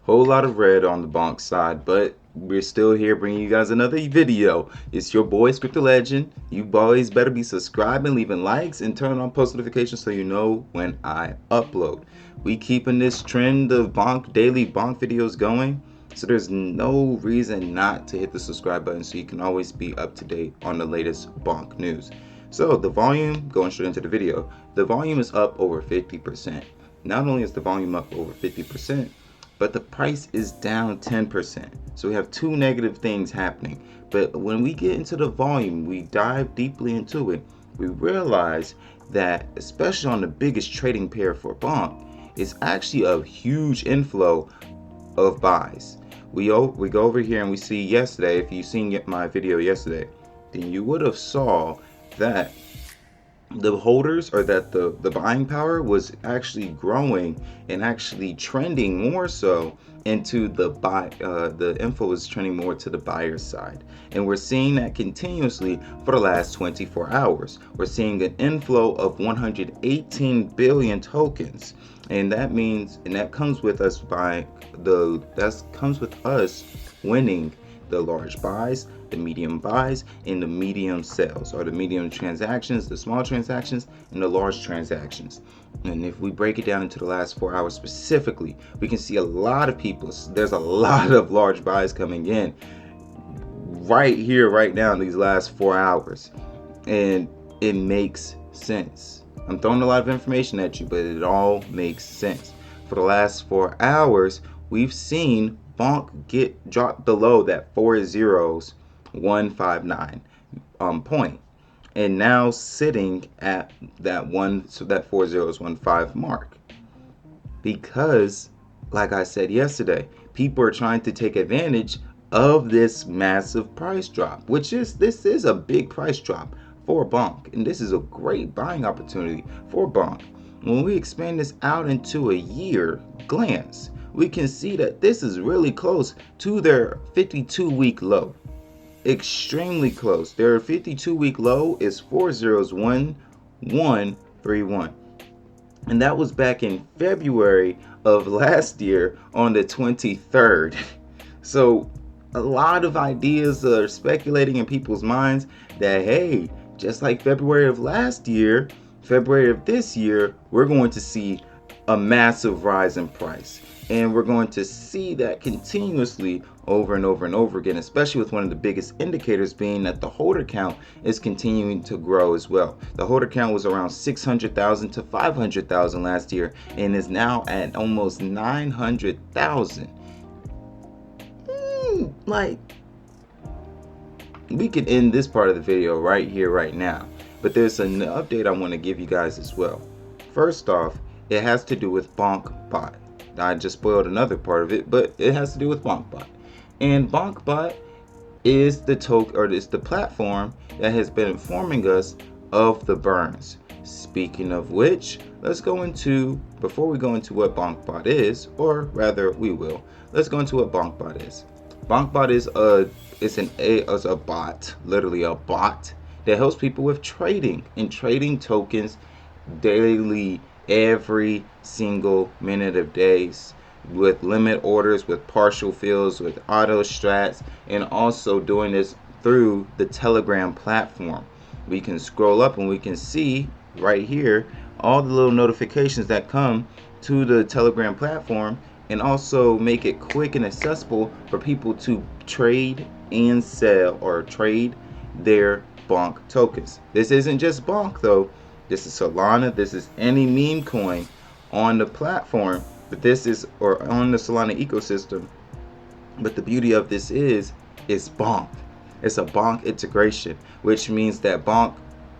Whole lot of red on the bonk side, but we're still here bringing you guys another video. It's your boy Script Legend. You boys better be subscribing, leaving likes, and turn on post notifications so you know when I upload. We keeping this trend of bonk daily bonk videos going, so there's no reason not to hit the subscribe button so you can always be up to date on the latest bonk news. So the volume, going straight into the video, the volume is up over 50%. Not only is the volume up over 50%, but the price is down 10%. So we have two negative things happening. But when we get into the volume, we dive deeply into it, we realize that, especially on the biggest trading pair for bonk, it's actually a huge inflow of buys. We go over here and we see yesterday, if you've seen my video yesterday, then you would have saw that the holders, or that the buying power was actually growing and actually trending more so into the buy. The info is trending more to the buyer side, and we're seeing that continuously for the last 24 hours. We're seeing an inflow of 118 billion tokens, and that means, and that comes with us winning the large buys, the medium buys, and the medium sales, or the medium transactions, the small transactions, and the large transactions. And if we break it down into the last 4 hours specifically, we can see a lot of people, there's a lot of large buys coming in right here, right now, in these last 4 hours. And it makes sense. I'm throwing a lot of information at you, but it all makes sense. For the last 4 hours, we've seen bonk get dropped below that 40159 point, and now sitting at that 4015 mark, because, like I said yesterday, people are trying to take advantage of this massive price drop, this is a big price drop for bonk, and this is a great buying opportunity for bonk. When we expand this out into a year glance, we can see that this is really close to their 52-week low. Extremely close. Their 52-week low is 401,131. And that was back in February of last year on the 23rd. So a lot of ideas are speculating in people's minds that, hey, just like February of last year, February of this year, we're going to see a massive rise in price. And we're going to see that continuously over and over and over again, especially with one of the biggest indicators being that the holder count is continuing to grow as well. The holder count was around 600,000 to 500,000 last year and is now at almost 900,000. Like, we could end this part of the video right here, right now. But there's an update I want to give you guys as well. First off, it has to do with BonkBot. I just spoiled another part of it, but it has to do with BonkBot. And BonkBot is the platform that has been informing us of the burns. Speaking of which, before we go into what BonkBot is, or rather we will, let's go into what BonkBot is. BonkBot is a bot, literally a bot, that helps people with trading tokens daily, every single minute of days, with limit orders, with partial fills, with auto strats, and also doing this through the Telegram platform. We can scroll up and we can see right here all the little notifications that come to the Telegram platform, and also make it quick and accessible for people to trade and sell, or trade their bonk tokens. This isn't just bonk though. This is Solana, this is any meme coin on the platform, but this is, or on the Solana ecosystem. But the beauty of this is bonk. It's a bonk integration, which means that bonk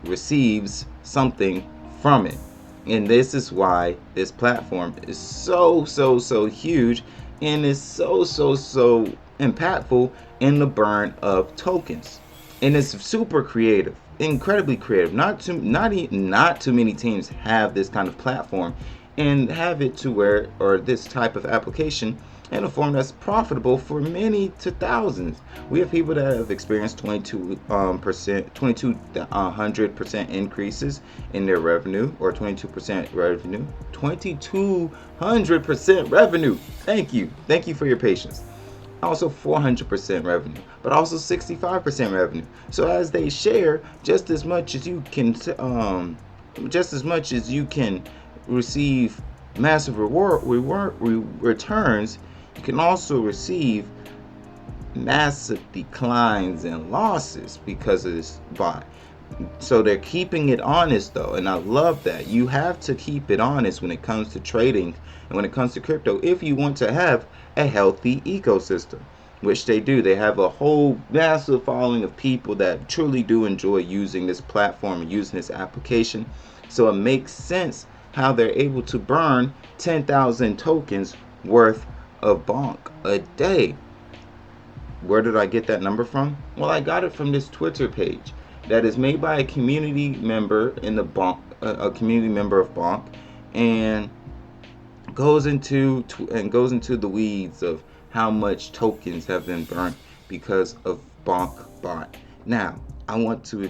receives something from it. And this is why this platform is so huge, and is so impactful in the burn of tokens. And it's super creative, incredibly creative. Not too many teams have this kind of platform and have it to where, or this type of application, in a form that's profitable for many to thousands. We have people that have experienced 2200% increases in their revenue, or 22% revenue, 2200% revenue. Thank you for your patience. Also 400% revenue, but also 65% revenue. So as they share just as much as you can receive massive returns, you can also receive massive declines and losses because of this bot. So they're keeping it honest though, and I love that. You have to keep it honest when it comes to trading and when it comes to crypto if you want to have a healthy ecosystem, which they do. They have a whole massive following of people that truly do enjoy using this platform and using this application. So it makes sense how they're able to burn 10,000 tokens worth of Bonk a day. Where did I get that number from? Well, I got it from this Twitter page that is made by a community member in the Bonk, a community member of Bonk, and goes into the weeds of how much tokens have been burnt because of Bonk bot. Now, I want to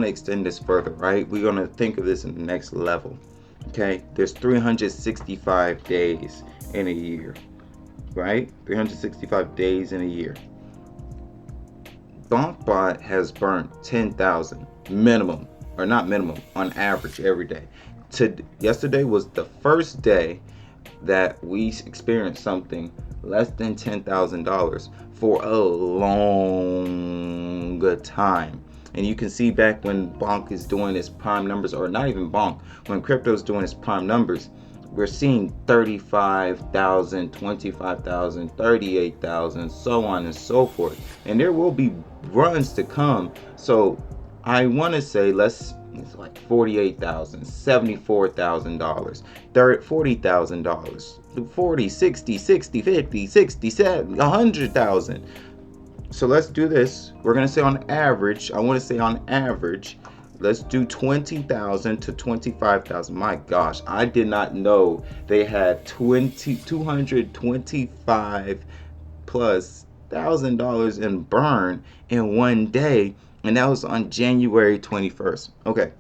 extend this further, right? We're going to think of this in the next level. Okay? There's 365 days in a year, right? 365 days in a year. BonkBot has burnt 10,000 minimum, or not minimum, on average every day. Yesterday was the first day that we experienced something less than $10,000 for a long time. And you can see back when Bonk is doing its prime numbers, or not even Bonk, when crypto is doing its prime numbers, we're seeing 35,000, 25,000, 38,000, so on and so forth. And there will be runs to come. So I want to say it's like $48,000, $74,000, $40,000, 40, 60, 60, 50, 60, 70, 100,000. So let's do this. We're going to say on average, let's do 20,000 to 25,000. My gosh, I did not know they had $225 plus $1,000 in burn in one day, and that was on January 21st. Okay,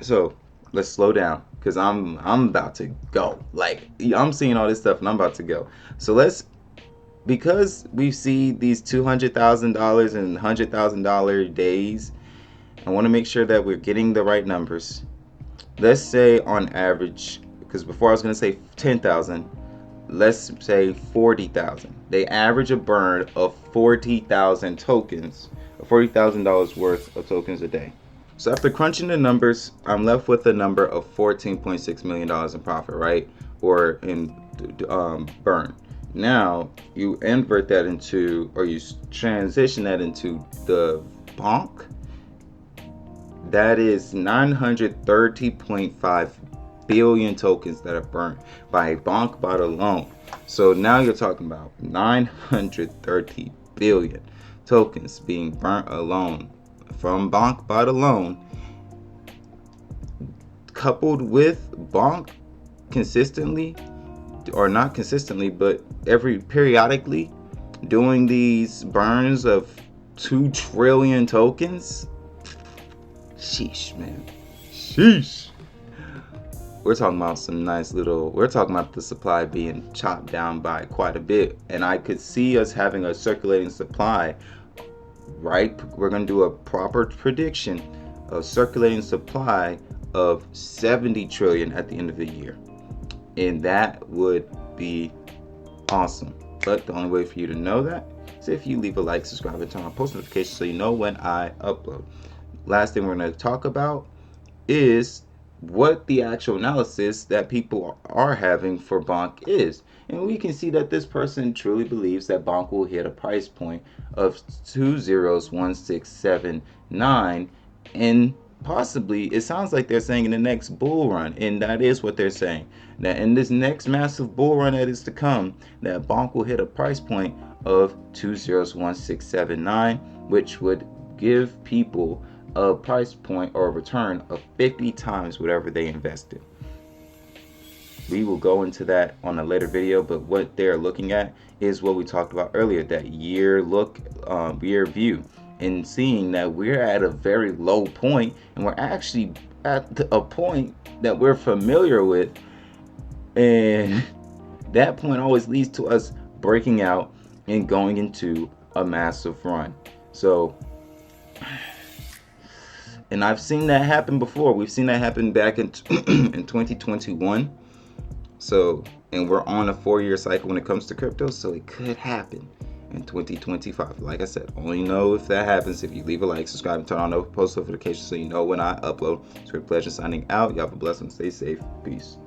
so let's slow down because I'm about to go. Like, I'm seeing all this stuff and I'm about to go. So because we see these $200,000 and $100,000 days, I want to make sure that we're getting the right numbers. Let's say on average, because before I was going to say 10,000, let's say 40,000. They average a burn of 40,000 tokens, $40,000 worth of tokens a day. So after crunching the numbers, I'm left with a number of $14.6 million in profit, right? Or in burn. Now you invert that into, or you transition that into the Bonk. That is 930.5 billion tokens that are burnt by Bonk bot alone. So now you're talking about 930 billion tokens being burnt alone from Bonk bot alone, coupled with Bonk consistently, or not consistently, but periodically doing these burns of 2 trillion tokens. Sheesh, man. Sheesh. We're talking about we're talking about the supply being chopped down by quite a bit. And I could see us having a circulating supply, right? We're going to do a proper prediction of circulating supply of 70 trillion at the end of the year. And that would be awesome. But the only way for you to know that is if you leave a like, subscribe, and turn on post notifications so you know when I upload. Last thing we're going to talk about is what the actual analysis that people are having for Bonk is. And we can see that this person truly believes that Bonk will hit a price point of 201,679, and possibly, it sounds like they're saying in the next bull run, and that is what they're saying, that in this next massive bull run that is to come, that Bonk will hit a price point of 201,679, which would give people a price point or a return of 50 times whatever they invested. We will go into that on a later video, but what they're looking at is what we talked about earlier, that year view, and seeing that we're at a very low point, and we're actually at a point that we're familiar with, and that point always leads to us breaking out and going into a massive run. So, and I've seen that happen before. We've seen that happen back in in 2021. So, and we're on a 4-year cycle when it comes to crypto, so it could happen in 2025. Like I said, only know if that happens if you leave a like, subscribe, and turn on post notifications so you know when I upload. It's Rick Pleasure signing out. Y'all have a blessed one. Stay safe. Peace.